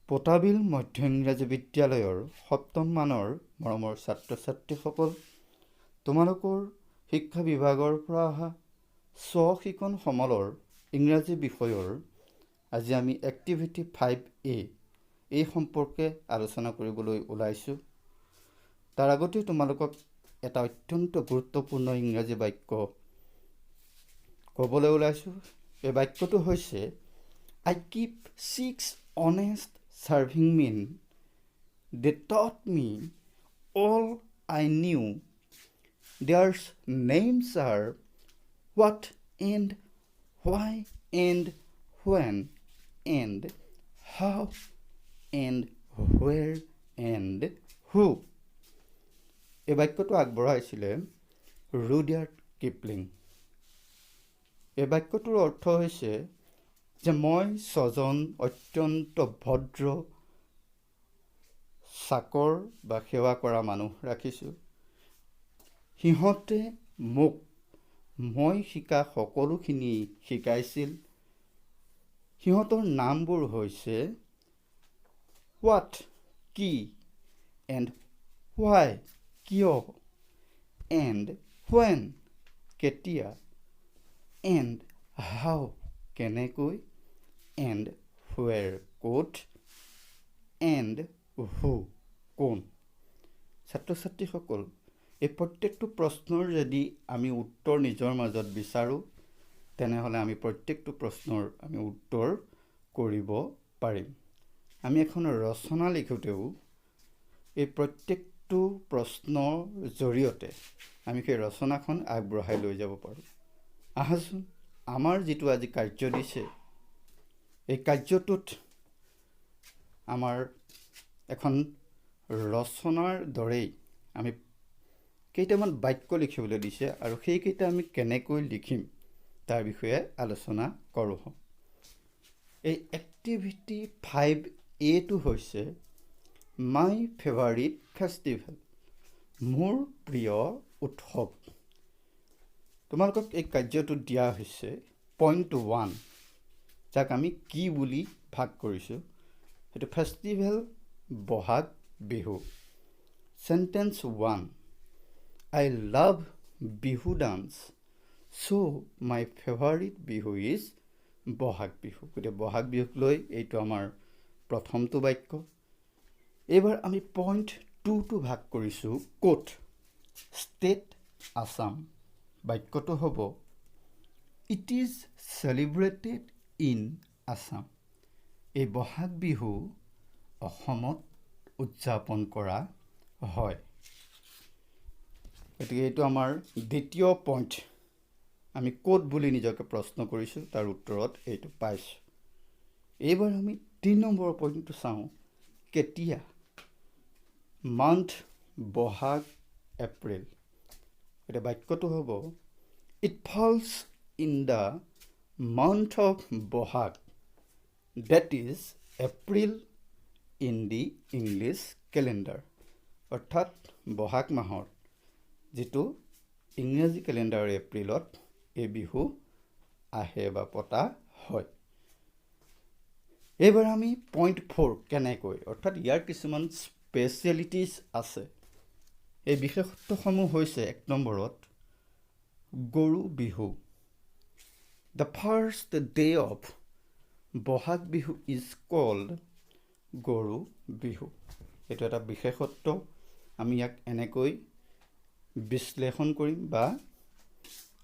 পটাবিল মধ্য ইংৰাজী বিদ্যালয়ৰ সপ্তম মানৰ মৰমৰ ছাত্ৰ ছাত্ৰীসকল, তোমালোকৰ শিক্ষা বিভাগৰ পৰা অহা স্ব-শিকন সমলৰ ইংৰাজী বিষয়ৰ আজি আমি এক্টিভিটি 5A এই সম্পৰ্কে আলোচনা কৰিবলৈ ওলাইছোঁ। তাৰ আগতে তোমালোকক এটা অত্যন্ত গুৰুত্বপূৰ্ণ ইংৰাজী বাক্য ক'বলৈ ওলাইছোঁ। এই বাক্যটো হৈছে I keep 6 honest serving men. They taught me all I knew. Their names are what and why and when and how and where and who. এই বাক্যটো আগবঢ়াইছিলে ৰুডিয়াৰ্ড কিপলিং। এই বাক্যটোৰ অৰ্থ হৈছে যে মই 6জন অত্যন্ত ভদ্ৰ চাকৰ বা সেৱা কৰা মানুহ ৰাখিছোঁ। সিহঁতে মোক মই শিকা সকলোখিনি শিকাইছিল। সিহঁতৰ নামবোৰ হৈছে হোৱাট কি এণ্ড হোৱাই কিয় এণ্ড হোৱেন কেতিয়া এণ্ড হাউ কেনেকৈ এণ্ড হুৱেৰ ক'ত এণ্ড হু কোন। ছাত্ৰ ছাত্ৰীসকল, এই প্ৰত্যেকটো প্ৰশ্নৰ যদি আমি উত্তৰ নিজৰ মাজত বিচাৰোঁ তেনেহ'লে আমি প্ৰত্যেকটো প্ৰশ্নৰ আমি উত্তৰ কৰিব পাৰিম। আমি এখন ৰচনা লিখোঁতেও এই প্ৰত্যেকটো প্ৰশ্নৰ জৰিয়তে আমি সেই ৰচনাখন আগবঢ়াই লৈ যাব পাৰোঁ। আহাচোন, আমাৰ যিটো আজি কাৰ্য দিছে এই কাৰ্যটোত আমাৰ এখন ৰচনাৰ দৰেই আমি কেইটামান বাক্য লিখিবলৈ দিছে আৰু সেইকেইটা আমি কেনেকৈ লিখিম তাৰ বিষয়ে আলোচনা কৰোঁ। এই এক্টিভিটি 5A হৈছে মাই ফেভাৰিট ফেষ্টিভেল, মোৰ প্ৰিয় উৎসৱ। তোমালোকক এই কাৰ্যটোত দিয়া হৈছে পইণ্ট 1, যাক আমি কি বুলি ভাগ কৰিছোঁ। সেইটো festival Bohag Bihu. Sentence 1, I love Bihu dance, so' my favourite Bihu is Bohag Bihu. গতিকে বহাগ বিহুক লৈ এইটো আমাৰ প্ৰথমটো বাক্য। এইবাৰ আমি পইণ্ট 2টো ভাগ কৰিছোঁ ক'ত। ষ্টেট আছাম। বাক্যটো হ'ব it is celebrated in Assam. এই বহাগ বিহু অসমত উদযাপন কৰা হয়। গতিকে এইটো আমাৰ দ্বিতীয় পইণ্ট। আমি ক'ত বুলি নিজকে প্ৰশ্ন কৰিছোঁ, তাৰ উত্তৰত এইটো পাইছোঁ। এইবাৰ আমি 3 নম্বৰ পইণ্টটো চাওঁ, কেতিয়া। Month Bohag April. এতিয়া বাক্যটো হ'ব it falls in the month of Bohag, date is April in the English calendar. অৰ্থাৎ বহাগ মাহৰ যিটো ইংৰাজী কেলেণ্ডাৰৰ এপ্ৰিলত এই বিহু আহে বা পতা হয়। এইবাৰ আমি পইণ্ট 4 কেনেকৈ, অৰ্থাৎ ইয়াৰ কিছুমান স্পেচিয়েলিটিজ আছে। এই বিশেষত্বসমূহ হৈছে 1 নম্বৰত Goru Bihu. The first day of Bohag Bihu is called Goru Bihu. এইটো এটা বিশেষত্ব। আমি ইয়াক এনেকৈ বিশ্লেষণ কৰিম বা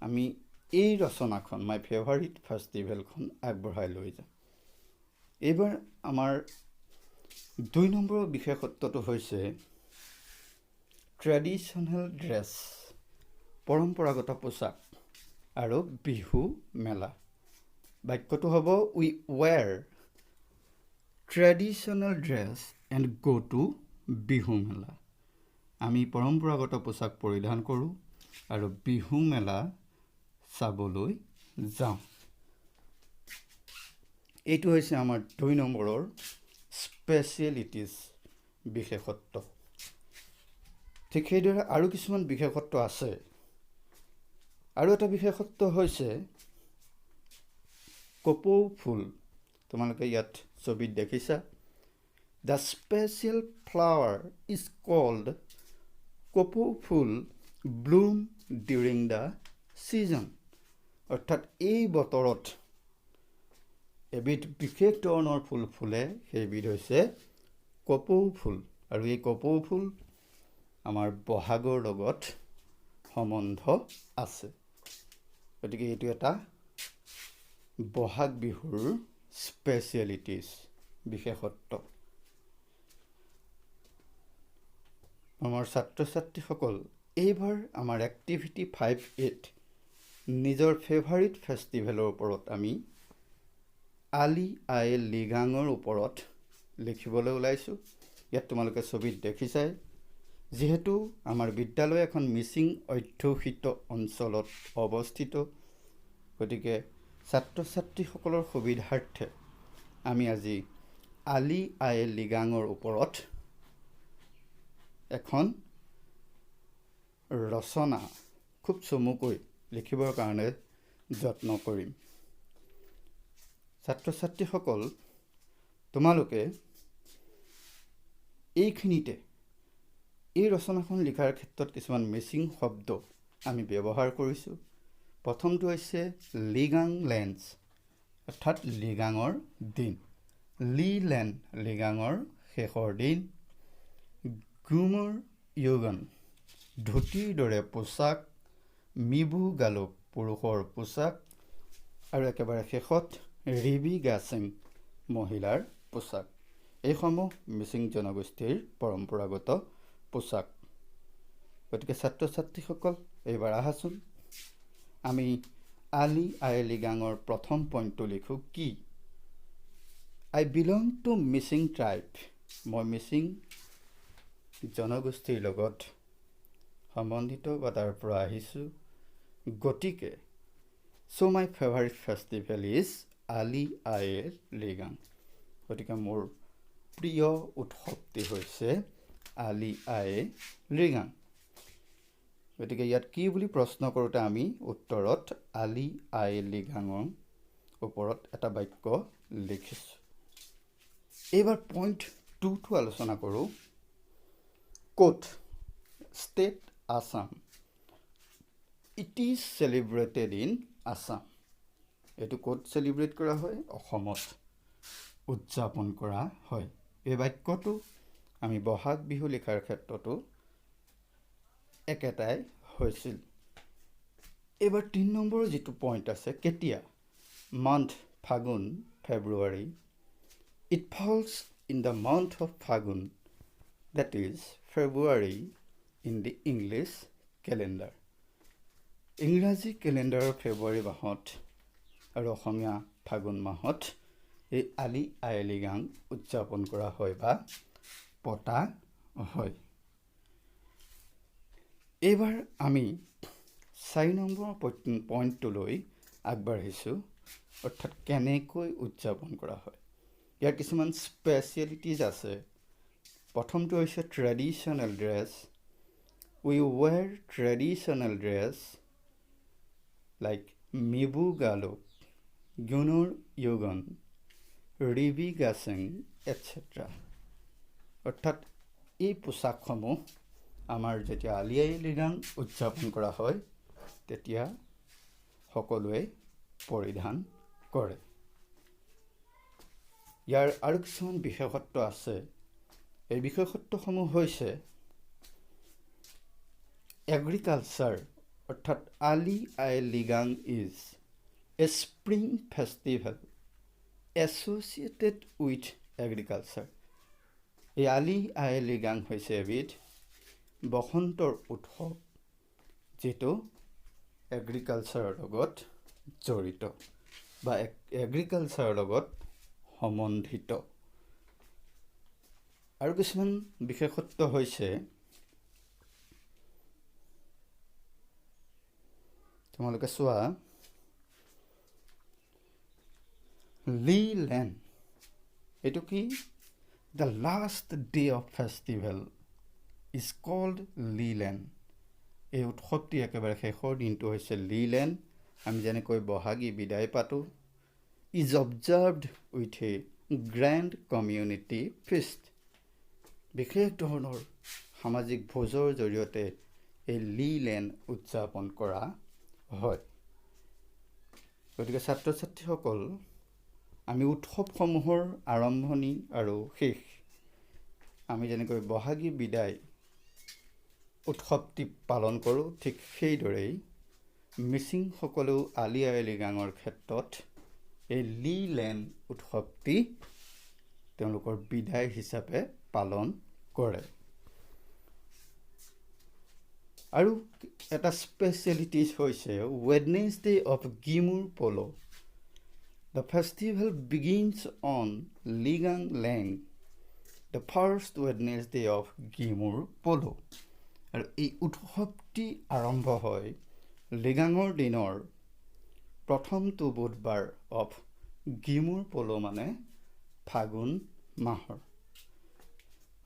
আমি এই ৰচনাখন মাই ফেভাৰিট ফেষ্টিভেলখন আগবঢ়াই লৈ যাম। এইবাৰ আমাৰ 2 নম্বৰৰ বিশেষত্বটো হৈছে ট্ৰেডিশ্যনেল ড্ৰেছ, পৰম্পৰাগত পোচাক আৰু বিহু মেলা। বাক্যটো হ'ব উই ৱেৰ ট্ৰেডিশ্যনেল ড্ৰেছ এণ্ড গ' টু বিহু মেলা। আমি পৰম্পৰাগত পোচাক পৰিধান কৰোঁ আৰু বিহু মেলা চাবলৈ যাওঁ। এইটো হৈছে আমাৰ 2 নম্বৰৰ স্পেচিয়েলিটিজ, বিশেষত্ব। ঠিক সেইদৰে আৰু কিছুমান বিশেষত্ব আছে। আৰু এটা বিশেষত্ব হৈছে কপৌ ফুল। তোমালোকে ইয়াত ছবিত দেখিছা। The special flower is called কপৌ ফুল bloom during the season. অৰ্থাৎ এই বতৰত এবিধ বিশেষ ধৰণৰ ফুল ফুলে, সেইবিধ হৈছে কপৌ ফুল। আৰু এই কপৌ ফুল আমাৰ বহাগৰ লগত সম্বন্ধ আছে। গতিকে এইটো এটা বহাগ বিহুৰ স্পেচিয়েলিটিজ, বিশেষত্ব। আমাৰ ছাত্ৰ ছাত্ৰীসকল, এইবাৰ আমাৰ এক্টিভিটি 5-8 নিজৰ ফেভাৰিট ফেষ্টিভেলৰ ওপৰত আমি আলি আই লৃগাঙৰ ওপৰত লিখিবলৈ ওলাইছোঁ। ইয়াত তোমালোকে ছবিত দেখিছাই, যিহেতু আমাৰ বিদ্যালয় এখন মিচিং অধ্যুষিত অঞ্চলত অৱস্থিত, গতিকে ছাত্ৰ ছাত্ৰীসকলৰ সুবিধাৰ্থে আমি আজি আলি আই লৃগাঙৰ ওপৰত এখন ৰচনা খুব চমুকৈ লিখিবৰ কাৰণে যত্ন কৰিম। ছাত্ৰ ছাত্ৰীসকল, তোমালোকে এইখিনিতে এই ৰচনাখন লিখাৰ ক্ষেত্ৰত কিছুমান মিচিং শব্দ আমি ব্যৱহাৰ কৰিছোঁ। প্ৰথমটো হৈছে লৃগাং লেন্স, অৰ্থাৎ লৃগাঙৰ দিন। লি লেন, লৃগাঙৰ শেষৰ দিন। গ্ৰুমৰ য়োগন, ধুতিৰ দৰে পোচাক। মিবু গালোক, পুৰুষৰ পোচাক। আৰু একেবাৰে শেষত ৰিবি গাছেং, মহিলাৰ পোচাক। এইসমূহ মিচিং জনগোষ্ঠীৰ পৰম্পৰাগত পোচাক। গতিকে ছাত্ৰ ছাত্ৰীসকল, এইবাৰ আহাচোন আমি আলি আই লৃগাঙৰ প্ৰথম পইণ্টটো লিখোঁ। কি? আই বিলং টু মিচিং ট্ৰাইব, মই মিচিং জনগোষ্ঠীৰ লগত সম্বন্ধিত বা তাৰ পৰা আহিছোঁ। গতিকে চ' মাই ফেভাৰিট ফেষ্টিভেল ইজ আলি আই লৃগাং। গতিকে মোৰ প্ৰিয় উৎসৱটি হৈছে আলি আই লৃগাং। গতিকে ইয়াত কি বুলি প্ৰশ্ন কৰোঁতে আমি উত্তৰত আলি আই লৃগাঙৰ ওপৰত এটা বাক্য লিখিছোঁ। এইবাৰ পইণ্ট 2টো আলোচনা কৰোঁ। ক'ত? State Assam. It is celebrated in Assam. এইটো ক'ত চেলিব্ৰেট কৰা হয়? অসমত উদযাপন কৰা হয়। এই বাক্যটো আমি বহাগ বিহু লিখাৰ ক্ষেত্ৰতো একেটাই হৈছিল। এইবাৰ 3 নম্বৰৰ যিটো পইণ্ট আছে, কেতিয়া? Month, Phagun, February. It falls in the month of Phagun, that is February in the English calendar. ইংৰাজী কেলেণ্ডাৰৰ ফেব্ৰুৱাৰী মাহত আৰু অসমীয়া ফাগুন মাহত এই আলি আই লৃগাং উদযাপন কৰা হয় বা পতা হয়। এইবাৰ আমি 4 নম্বৰ পইণ্টটোলৈ আগবাঢ়িছোঁ, অৰ্থাৎ কেনেকৈ উদযাপন কৰা হয়। ইয়াৰ কিছুমান স্পেচিয়েলিটিজ আছে। প্ৰথমটো হৈছে ট্ৰেডিশ্যনেল ড্ৰেছ। উই ৱেৰ ট্ৰেডিশ্যনেল ড্ৰেছ লাইক মিবু গালোক, গ্ৰুমৰ য়োগন, ৰিবি গাছেং এটচেট্ৰা। অৰ্থাৎ এই পোচাকসমূহ আমাৰ যেতিয়া আলি আই লৃগাং উদযাপন কৰা হয় তেতিয়া সকলোৱে পৰিধান কৰে। ইয়াৰ আৰু কিছুমান বিশেষত্ব আছে। এই বিশেষত্বসমূহ হৈছে এগ্ৰিকালচাৰ, অৰ্থাৎ Ali Aye Ligang is a spring festival associated with agriculture. এই আলি আই লৃগাং হৈছে এবিধ বসন্তৰ উৎসৱ, যিটো এগ্ৰিকালচাৰৰ লগত জড়িত বা এগ্ৰিকালচাৰৰ লগত সম্বন্ধিত। আৰু কিছুমান বিশেষত্ব হৈছে, তোমালোকে চোৱা, লি লেন, এইটো কি? The last day of festival is called লি লেন। এই উৎসৱটি একেবাৰে শেষৰ দিনটো হৈছে লি লেন। আমি যেনেকৈ বহাগী বিদায় পাতোঁ। Is observed with a grand community feast. বিশেষ ধৰণৰ সামাজিক ভোজৰ জৰিয়তে এই লি-লেন উদযাপন কৰা হয়। গতিকে ছাত্ৰ ছাত্ৰীসকল, আমি উৎসৱসমূহৰ আৰম্ভণি আৰু শেষ আমি যেনেকৈ বহাগী বিদায় উৎসৱটি পালন কৰোঁ, ঠিক সেইদৰেই মিচিংসকলেও আলি আই লৃগাঙৰ ক্ষেত্ৰত এই লি-লেন উৎসৱটি তেওঁলোকৰ বিদায় হিচাপে পালন কৰে। আৰু এটা স্পেচিয়েলিটিজ হৈছে Wednesday of Gimur Polo'. The festival begins on Ligang Leng, the first Wednesday of Gimur Polo. আৰু এই উৎসৱটি আৰম্ভ হয় লিগাঙৰ দিনৰ প্ৰথমটো বুধবাৰ অফ গিমুৰ পলো, মানে ফাগুন মাহৰ।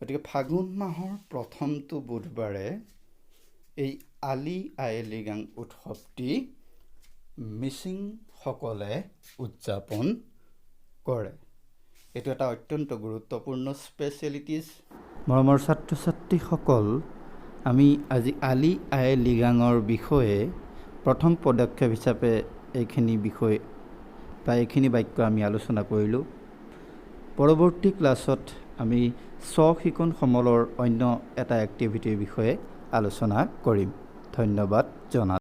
গতিকে ফাগুন মাহৰ প্ৰথমটো বুধবাৰে এই আলি আই লৃগাং উৎসৱটি মিচিংসকলে উদযাপন কৰে। এইটো এটা অত্যন্ত গুৰুত্বপূৰ্ণ স্পেচিয়েলিটিজ। মৰমৰ ছাত্ৰ ছাত্ৰীসকল, আমি আজি আলি আই লৃগাঙৰ বিষয়ে প্ৰথম পদক্ষেপ হিচাপে এইখিনি বিষয় বা এইখিনি বাক্য আমি আলোচনা কৰিলোঁ। পৰৱৰ্তী ক্লাছত আমি শিকোন সমলৰ অন্য এটা এক্টিভিটিৰ বিষয়ে আলোচনা কৰিম। ধন্যবাদ জনালোঁ।